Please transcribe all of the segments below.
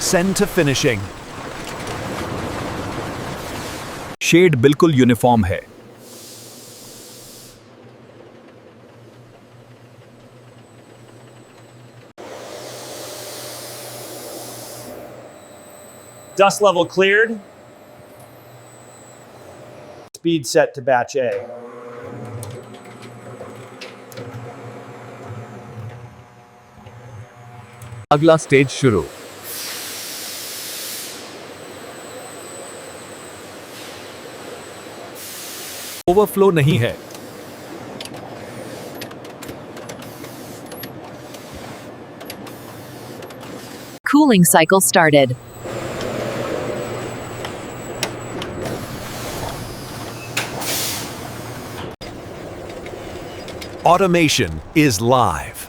Send to finishing. Shade बिल्कुल uniform है. Dust level cleared. Speed set to batch A. अगला stage शुरू. Overflow नहीं है. Cooling cycle started. Automation is live.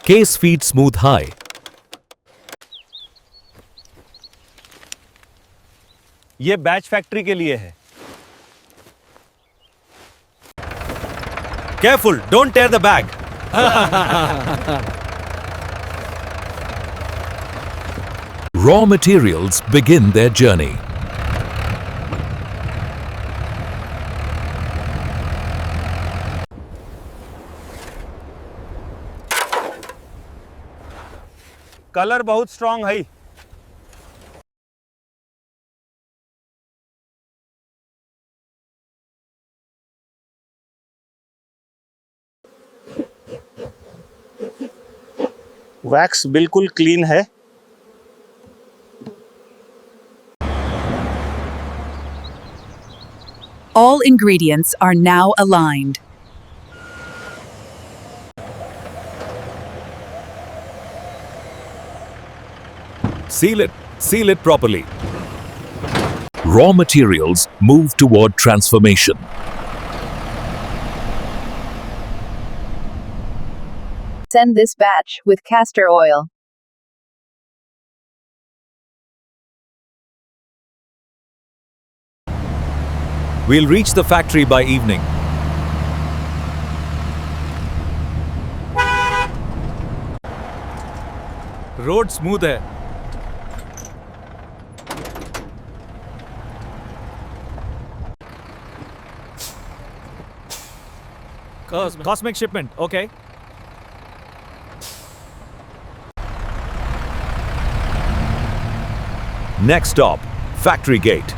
Case feed smooth high. ये batch factory के लिए है. Careful, don't tear the bag. Raw materials begin their journey. Colour बहुत strong है. वैक्स बिल्कुल क्लीन है. All ingredients are now aligned. Seal it properly. Raw materials move toward transformation. Send this batch with castor oil. We'll reach the factory by evening. Road smooth है. Cosmic shipment, okay. Next stop, factory gate.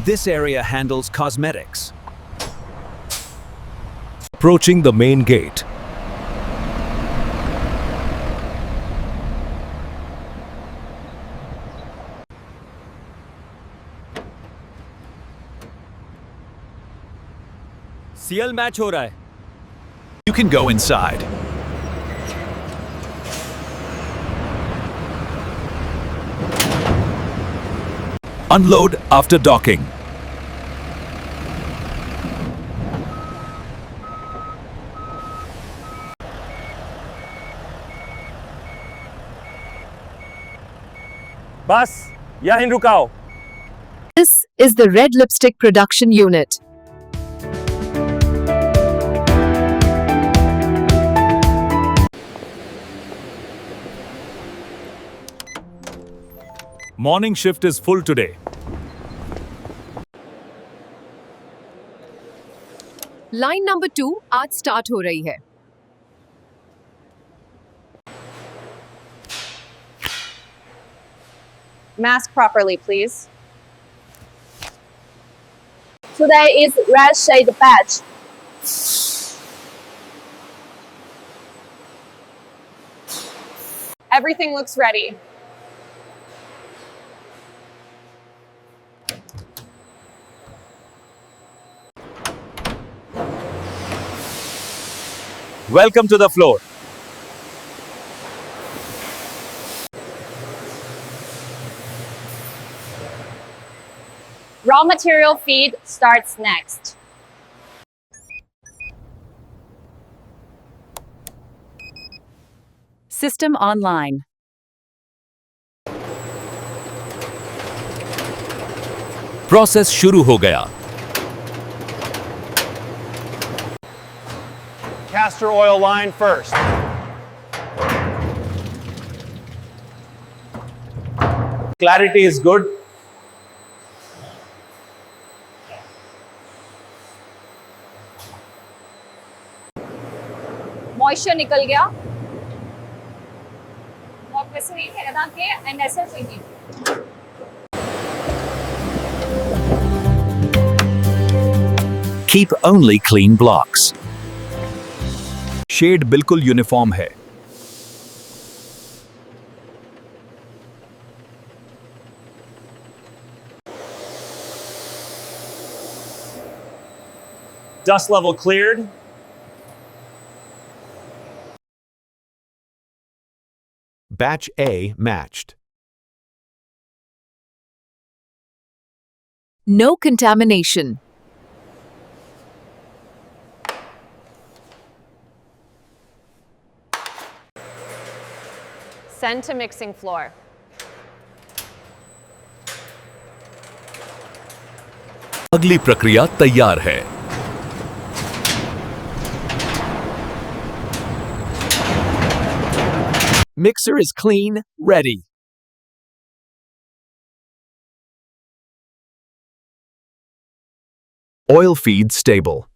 This area handles cosmetics. Approaching the main gate. CL match हो रहा है. You can go inside. Unload after docking. बस यहीं रुकाओ. This is the Red Lipstick production unit. Morning shift is full today. Line number 2 आज start हो रही है. Mask properly, please. Today is red shade batch. Everything looks ready. Welcome to the floor. Raw material feed starts next. System online. Process शुरू हो गया। Castor oil line first. Clarity is good. Moisture निकल गया। और वैसे नहीं कहना कि NSL चाहिए। Keep only clean blocks. Shade बिल्कुल यूनिफॉर्म है। Dust level cleared. Batch A matched. No contamination. Send to mixing floor. अगली प्रक्रिया तैयार है। Mixer is clean, ready. Oil feed stable.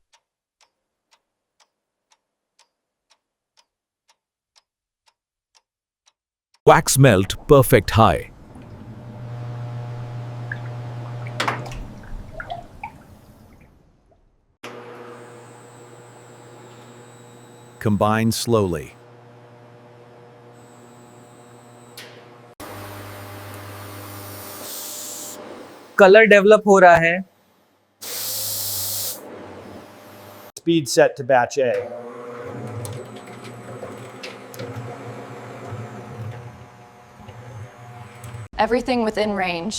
Wax melt perfect high. Combine slowly. Colour develop हो रहा है। Speed set to batch A. Everything within range.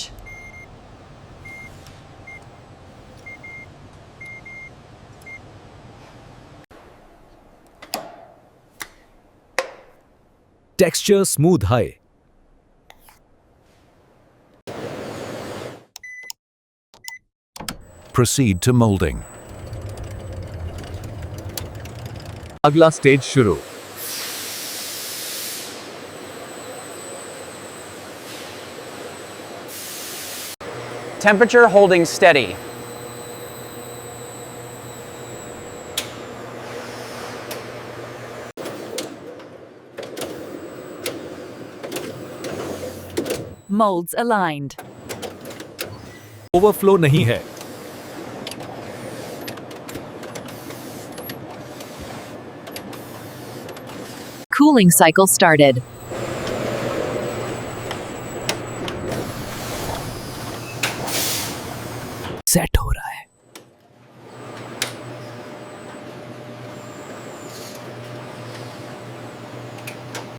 Texture smooth high. Proceed to molding. अगला stage शुरू। Temperature holding steady. Molds aligned. Overflow नहीं है। Cooling cycle started. Set हो रहा है।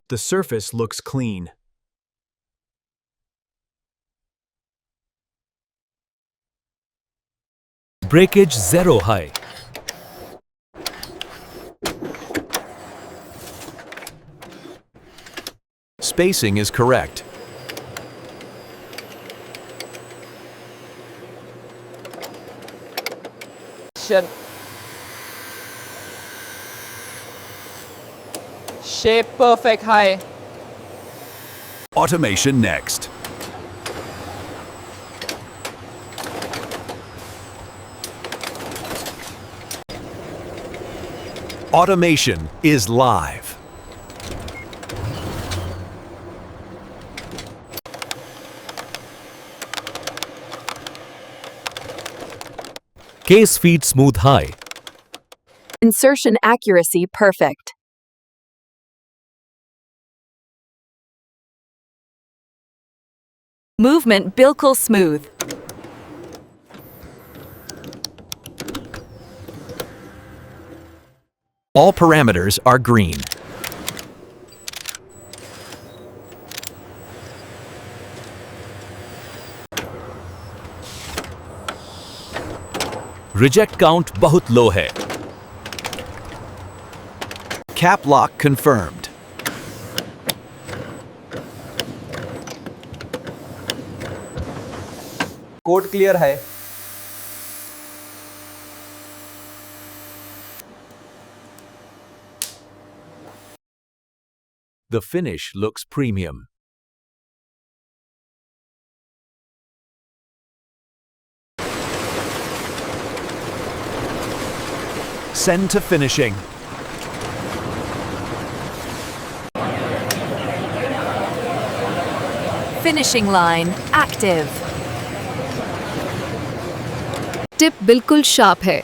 The surface looks clean. Breakage zero high. Spacing is correct. Shape perfect high. Automation next. Automation is live. Case feed smooth high. Insertion accuracy perfect. Movement bilkul smooth. All parameters are green. Reject count बहुत लो है। Cap lock confirmed. Coat clear है. The finish looks premium. Send to finishing. Finishing line active. Tip बिल्कुल sharp है.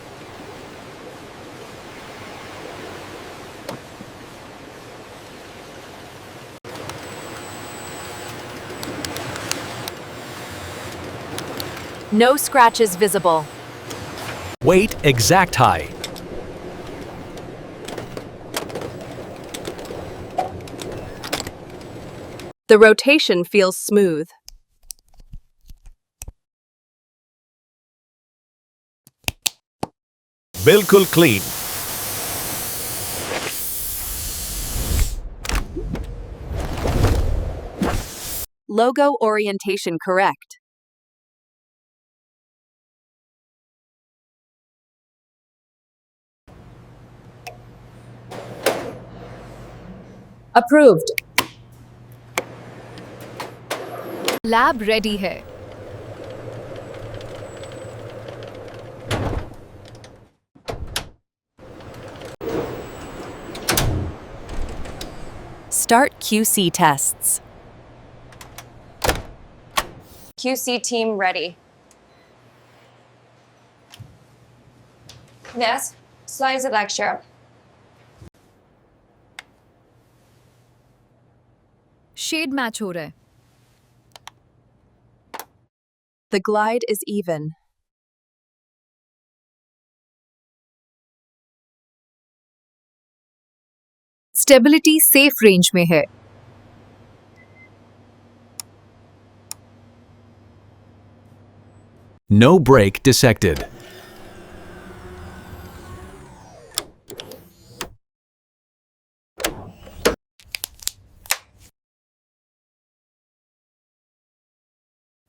No scratches visible. Weight exact high. The rotation feels smooth. बिल्कुल clean. Logo orientation correct. Approved. Lab ready है. Start QC tests. QC team ready. Yes, slides of lecture. Shade match हो रहा है. The glide is even. Stability safe range में है. No break dissected.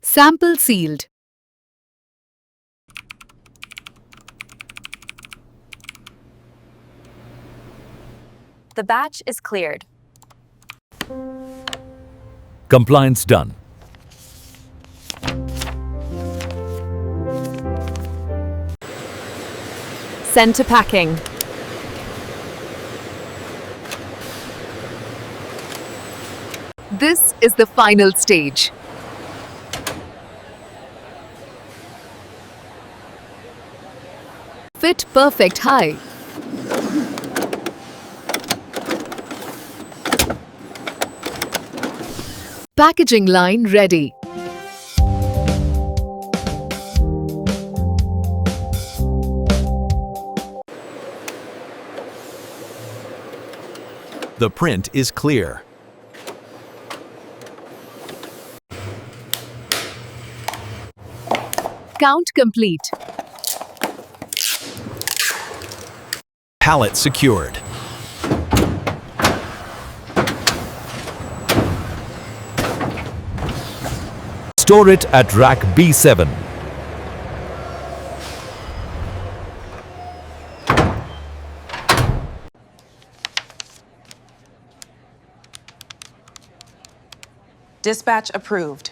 Sample sealed. The batch is cleared. Compliance done. Send to packing. This is the final stage. Fit perfect high. Packaging line ready. The print is clear. Count complete. Pallet secured. Store it at rack B7. Dispatch approved.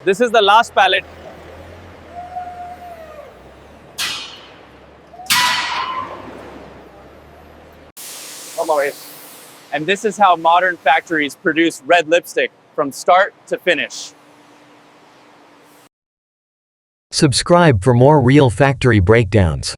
This is the last pallet. And this is how modern factories produce red lipstick from start to finish. Subscribe for more real factory breakdowns.